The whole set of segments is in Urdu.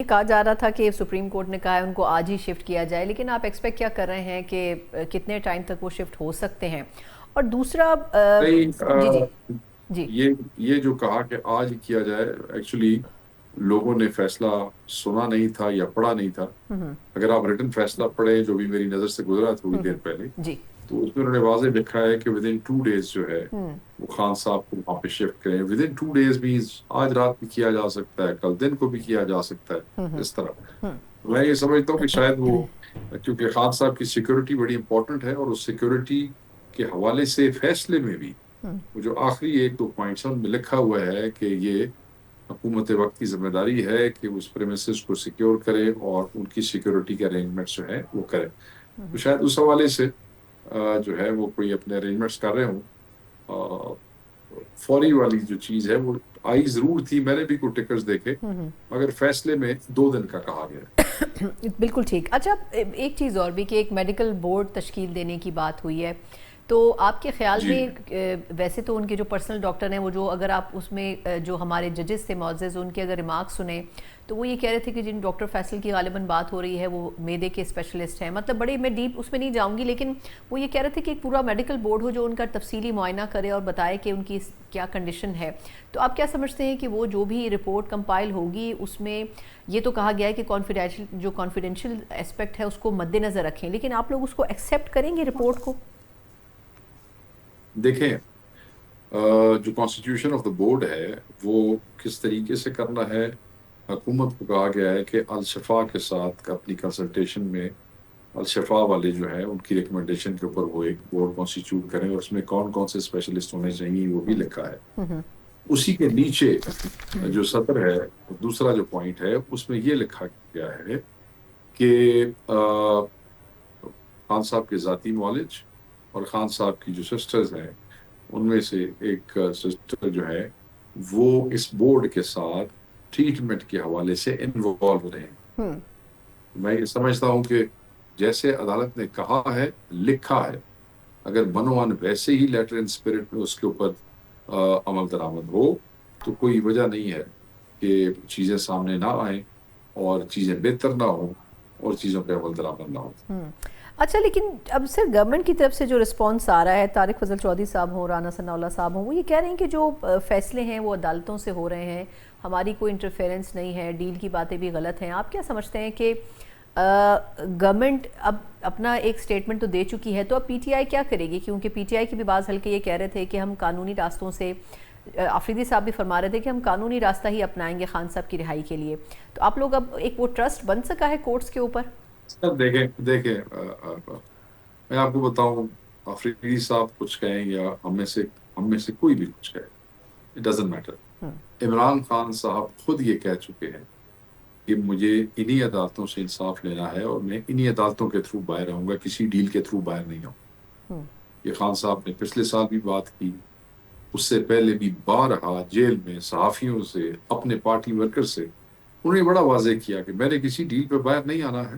کہا جا رہا تھا کہ سپریم کورٹ نے کہا ہے ان کو آج ہی شفٹ کیا جائے، لیکن آپ ایکسپیکٹ کیا کر رہے ہیں کہ کتنے ٹائم تک وہ شفٹ ہو سکتے ہیں؟ اور دوسرا نہیں جی جی جی یہ جو کہا کہ آج کیا جائے، ایکچولی لوگوں نے فیصلہ سنا نہیں تھا یا پڑھا نہیں تھا۔ اگر آپ ریٹن فیصلہ پڑھیں جو بھی میری نظر سے گزرا تھوڑی دیر پہلے، جی تو اس میں انہوں نے واضح لکھا ہے کہ ودن 2 days جو ہے وہ خان صاحب کو وہاں پہ شفٹ کریں۔ ودن 2 days مینس آج رات بھی کیا جا سکتا ہے، کل دن کو بھی کیا جا سکتا ہے، اس طرح۔ میں یہ سمجھتا ہوں کہ شاید وہ، کیونکہ خان صاحب کی سیکورٹی بڑی امپورٹنٹ ہے، اور اس سیکورٹی کے حوالے سے فیصلے میں بھی وہ جو آخری 1-2 پوائنٹس ہیں ان میں لکھا ہوا ہے کہ یہ حکومت وقت کی ذمہ داری ہے کہ اس پریمیسز کو سیکیور کرے اور ان کی سیکورٹی کے ارینجمنٹس جو ہے وہ کرے۔ تو شاید اس حوالے سے جو ہے وہ کوئی اپنے ارینجمنٹس کر رہے ہوں۔ فوری والی جو چیز ہے وہ آئی ضرور تھی، میں نے بھی کوئی ٹکرز دیکھے، مگر فیصلے میں 2 دن کا کہا گیا ہے۔ بالکل ٹھیک۔ اچھا، ایک چیز اور بھی کہ ایک میڈیکل بورڈ تشکیل دینے کی بات ہوئی ہے، تو آپ کے خیال جی میں ویسے تو ان کے جو پرسنل ڈاکٹر ہیں وہ جو، اگر آپ اس میں جو ہمارے ججز تھے معزز، ان کے اگر ریمارکس سنیں تو وہ یہ کہہ رہے تھے کہ جن ڈاکٹر فیصل کی غالباً بات ہو رہی ہے وہ معدے کے اسپیشلسٹ ہیں، مطلب بڑے، میں ڈیپ اس میں نہیں جاؤں گی، لیکن وہ یہ کہہ رہے تھے کہ ایک پورا میڈیکل بورڈ ہو جو ان کا تفصیلی معائنہ کرے اور بتائے کہ ان کی کیا کنڈیشن ہے۔ تو آپ کیا سمجھتے ہیں کہ وہ جو بھی رپورٹ کمپائل ہوگی اس میں یہ تو کہا گیا ہے کہ کانفیڈینشیل اسپیکٹ ہے اس کو مد نظر رکھیں، لیکن آپ لوگ اس کو ایکسیپٹ کریں گے رپورٹ کو؟ دیکھیں، جو کانسٹیٹیوشن آف دا بورڈ ہے وہ کس طریقے سے کرنا ہے، حکومت کو کہا گیا ہے کہ الشفا کے ساتھ اپنی کنسلٹیشن میں الشفا والے جو ہے ان کی ریکمنڈیشن کے اوپر وہ ایک بورڈ کانسٹیٹیوٹ کریں، اور اس میں کون کون سے اسپیشلسٹ ہونے چاہیے وہ بھی لکھا ہے۔ اسی کے نیچے جو سطر ہے، دوسرا جو پوائنٹ ہے اس میں یہ لکھا گیا ہے کہ خان صاحب کے ذاتی معالج اور خان صاحب کی جو سسٹرز ہیں ان میں سے ایک سسٹر جو ہے وہ اس بورڈ کے ساتھ ٹریٹمنٹ کے حوالے سے انوالو رہیں۔ میں یہ سمجھتا ہوں کہ جیسے عدالت نے کہا ہے، لکھا ہے، اگر بنوان ویسے ہی لیٹر اینڈ اسپرٹ میں اس کے اوپر عمل درآمد ہو تو کوئی وجہ نہیں ہے کہ چیزیں سامنے نہ آئیں اور چیزیں بہتر نہ ہوں اور چیزوں پہ عمل درآمد نہ ہو۔ اچھا، لیکن اب سر گورنمنٹ کی طرف سے جو رسپانس آ رہا ہے، طارق فضل چودھری صاحب ہوں، رانا ثناء اللہ صاحب ہوں، وہ یہ کہہ رہے ہیں کہ جو فیصلے ہیں وہ عدالتوں سے ہو رہے ہیں، ہماری کوئی انٹرفیرنس نہیں ہے، ڈیل کی باتیں بھی غلط ہیں۔ آپ کیا سمجھتے ہیں کہ گورنمنٹ اب اپنا ایک سٹیٹمنٹ تو دے چکی ہے، تو اب پی ٹی آئی کیا کرے گی؟ کیونکہ پی ٹی آئی کے بھی بعض حلقے یہ کہہ رہے تھے کہ ہم قانونی راستوں سے، آفریدی صاحب بھی فرما رہے تھے کہ ہم قانونی راستہ ہی اپنائیں گے خان صاحب کی رہائی کے لیے۔ تو آپ لوگ اب ایک وہ ٹرسٹ بن سکا ہے کورٹس کے اوپر؟ سر دیکھیں، میں آپ کو بتاؤں، آفریدی صاحب کچھ کہیں یا ہم میں سے کوئی بھی کچھ کہے، it doesn't matter. Imran Khan صاحب خود یہ کہہ چکے ہیں کہ مجھے انہی عدالتوں سے انصاف لینا ہے اور میں انہی عدالتوں کے تھرو باہر آؤں گا، کسی ڈیل کے تھرو باہر نہیں آؤں۔ یہ خان صاحب نے پچھلے سال بھی بات کی، اس سے پہلے بھی بارہا جیل میں صحافیوں سے، اپنے پارٹی ورکر سے انہوں نے بڑا واضح کیا کہ میں نے کسی ڈیل پہ باہر نہیں آنا ہے،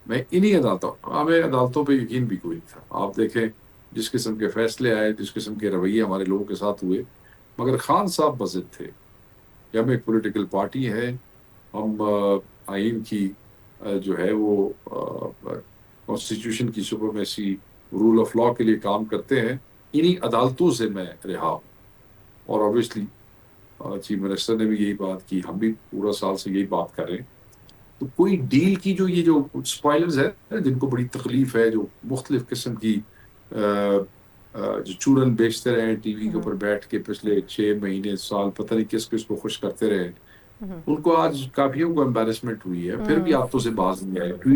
میں انہی عدالتوں، ہمیں عدالتوں پہ یقین بھی کوئی نہیں تھا۔ آپ دیکھیں جس قسم کے فیصلے آئے، جس قسم کے رویے ہمارے لوگوں کے ساتھ ہوئے، مگر خان صاحب بضد تھے کہ ہم ایک پولیٹیکل پارٹی ہے، ہم آئین کی جو ہے وہ کانسٹیٹیوشن کی سپریمیسی، رول آف لا کے لیے کام کرتے ہیں، انہی عدالتوں سے میں رہا ہوں۔ اور obviously چیف منسٹر نے بھی یہی بات کی، ہم بھی پورا سال سے یہی بات کر رہے ہیں۔ تو کوئی ڈیل کی یہ جو اسپوائلرز ہیں جن کو بڑی تکلیف ہے، جو مختلف قسم کی جو چورن بیچتے رہے ٹی وی کے اوپر بیٹھ کے پچھلے 6 مہینے سال، پتہ نہیں کس کس کو خوش کرتے رہے، ان کو آج کافیوں کو امبیرسمنٹ ہوئی ہے، پھر بھی ہاتھوں سے باز نہیں آئے۔